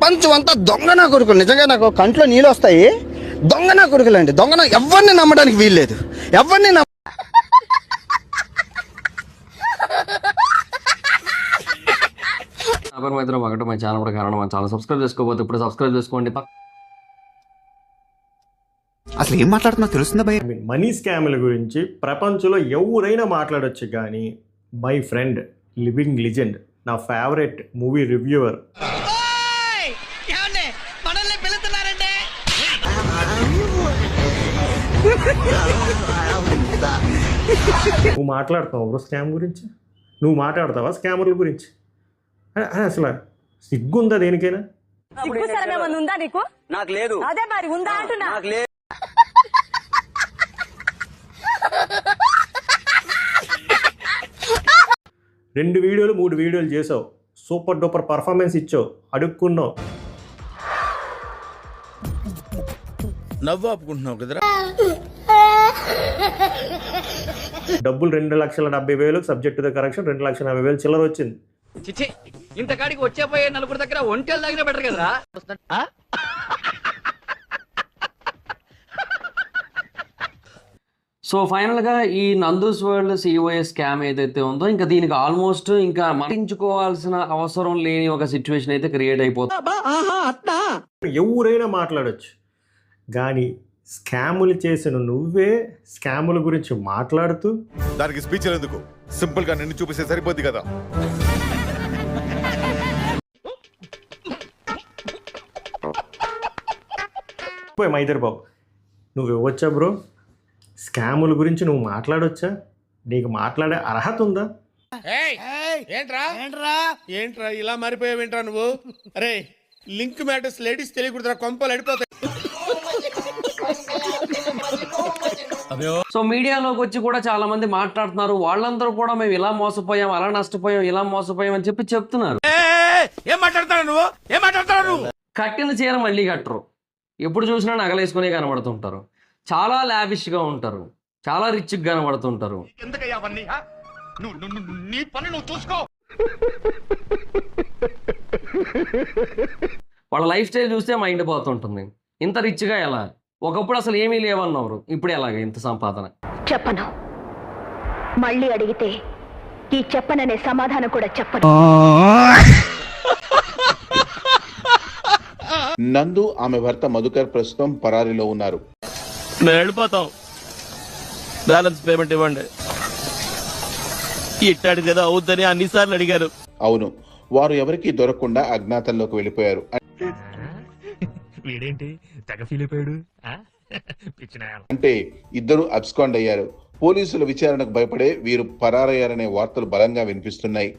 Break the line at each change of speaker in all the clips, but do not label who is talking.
ప్రపంచం అంతా దొంగ నా కొడుకులు. నిజంగా నాకు కంట్లో నీళ్ళు వస్తాయి. దొంగ నా కొడుకులండి. దొంగ ఎవరిని నమ్మడానికి వీల్లేదు. ఎవరిని
ఒకటి మా ఛానల్ కూడా కారణం. మన ఛానల్ సబ్స్క్రైబ్ చేసుకోకపోతే ఇప్పుడు సబ్స్క్రైబ్ చేసుకోండి.
అసలు ఏం మాట్లాడుతున్నా తెలుస్తుందా భయ?
మనీ స్కామ్ల గురించి ప్రపంచంలో ఎవరైనా మాట్లాడొచ్చు, కానీ మై ఫ్రెండ్ లివింగ్ లిజెండ్, నా ఫేవరెట్ మూవీ రివ్యూవర్, నువ్వు మాట్లాడుతావు బ్రో స్కామ్ గురించి? నువ్వు మాట్లాడతావా స్కామర్ల గురించి? అసలు సిగ్గుందా దేనికైనా?
నాకు లేదు. అదే మరి ఉందా అంటున్నా. నాకు లేదు.
రెండు వీడియోలు 3 వీడియోలు చేసావు, సూపర్ డూపర్ పర్ఫార్మెన్స్ ఇచ్చావు, అడుక్కున్నావు,
నవ్వు ఆపుకుంటున్నావు కదరా.
డబ్బులు 2,70,000 సబ్జెక్ట్ ద కరెక్షన్ 2,50,000 చిల్లర వచ్చింది.
చిచి, ఇంతకాడికి వచ్చే పోయే నలుగురు దగ్గర ఒంటెలు దగ్గర బెటర్ కదరా.
సో ఫైనల్గా ఈ నందూస్ వరల్డ్ సిఓఏ స్కామ్ ఏదైతే ఉందో ఇంకా దీనికి ఆల్మోస్ట్ ఇంకా మరించుకోవాల్సిన అవసరం లేని ఒక సిచ్యువేషన్ అయితే క్రియేట్ అయిపోతుంది.
ఎవరైనా మాట్లాడచ్చు, కానీ స్కాములు చేసిన నువ్వే స్కాముల గురించి మాట్లాడుతూ
దానికి స్పీచ్ ఎందుకు? సింపుల్ గా నిన్ను చూపిస్తే సరిపోద్ది కదా.
మైదర్ బాబు, నువ్వు ఇవ్వచ్చా బ్రో? స్కాముల గురించి నువ్వు మాట్లాడొచ్చా? నీకు మాట్లాడే అర్హత ఉందా?
ఏంట్రా ఇలా మారిపోయావేంట్రా నువ్వు? అరే లింక్ మ్యాటర్స్ లేడీస్ తెలియకూడదురా, కొంపలు అడిపోతాయి.
సో మీడియాలోకి వచ్చి కూడా చాలా మంది మాట్లాడుతున్నారు. వాళ్ళందరూ కూడా మేము ఇలా మోసపోయాం, అలా నష్టపోయాం, ఇలా మోసపోయాం అని చెప్తున్నారు.
ఏం మాట్లాడతావు నువ్వు? ఏం మాట్లాడతావు నువ్వు?
కట్టిన చీర మళ్ళీ కట్టరు, ఎప్పుడు చూసినా నగలేసుకునే కనబడుతుంటారు, చాలా లావిష్గా ఉంటారు, చాలా రిచ్గా కనబడుతుంటారు. వాళ్ళ లైఫ్ స్టైల్ చూస్తే మైండ్ పోతుంటుంది. ఇంత రిచ్గా ఎలా? ఒకప్పుడు అసలు ఏమీ లేవన్నారు, ఇప్పుడు ఎలాగ ఇంత సంపాదన?
చెప్పను, మళ్ళీ అడిగితే ఈ చెప్పననే సమాధానం కూడా చెప్పను.
నందు ఆమె భర్త మధుకర్ ప్రస్తుతం పరారీలో ఉన్నారు.
మేము వెళ్ళిపోతాం, బ్యాలెన్స్ పేమెంట్ ఇవ్వండి. ఇట్టాడు కదా అవుద్దని అన్నిసార్లు అడిగారు.
అవును, వారు ఎవరికీ దొరకకుండా అజ్ఞాతంలోకి వెళ్ళిపోయారు. అంటే ఇద్దరు అబ్స్కాండ్ అయ్యారు. పోలీసుల విచారణకు భయపడే వీరు పరారయ్యారనే వార్తలు బలంగా వినిపిస్తున్నాయి.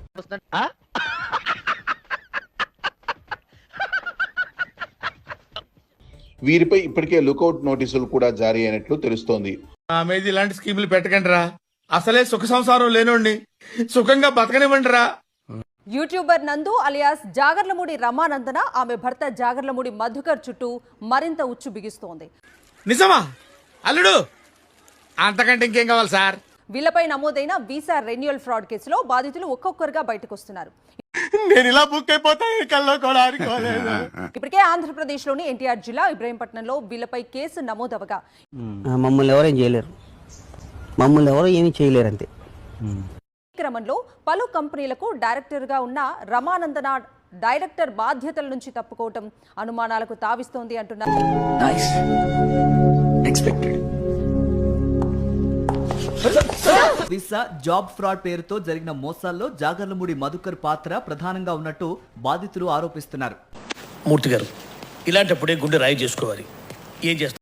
వీరిపై ఇప్పటికే లుకౌట్ నోటీసులు కూడా జారీ అయినట్లు తెలుస్తోంది.
ఇలాంటి స్కీములు పెట్టకండి రా. అసలే సుఖ సంసారం లేనోండి సుఖంగా బతకనివ్వండి రా.
యూట్యూబర్ నందు అలియాస్ జాగర్లమూడి రమానందన ఆమె భర్త జాగర్లమూడి మధుకర్ చుట్టూ మరింత ఉచ్చు బిగిస్తోంది.
నిజమా అల్లుడు? అంతకంటే ఇంకేం కావాలి సార్?
వీళ్లపై నమోదైన వీసా రెన్యువల్ ఫ్రాడ్ కేసులో బాధితులు ఒక్కొక్కరుగా బయటకు వస్తున్నారు.
నేను ఇలా బుక్ అయిపోతాను కల్లో కూడా అనుకోలేదు.
ఇప్పటికే ఆంధ్రప్రదేశ్ లోని ఎన్టీఆర్ జిల్లా ఇబ్రహీంపట్నంలో వీళ్లపై కేసు నమోదవగా
మమ్మల్ని ఎవరేం చేయలేరు, మమ్మల్ని ఎవరు ఏమీ చేయలేరు అంతే.
క్రమంలో పలు కంపెనీలకు డైరెక్టర్ గా ఉన్న రమానందన డైరెక్టర్ బాధ్యతల నుంచి తప్పుకోవటం అనుమానాలకు తావిస్తోంది అంటున్నారు.
వీసా జాబ్ ఫ్రాడ్ పేరుతో జరిగిన మోసాల్లో జాగర్లమూడి మధుకర్ పాత్ర ప్రధానంగా ఉన్నట్టు బాధితులు ఆరోపిస్తున్నారు.
మూర్తి గారు, ఇలాంటప్పుడే గుండె రాయి చేసుకోవాలి. ఏం చేస్తారు?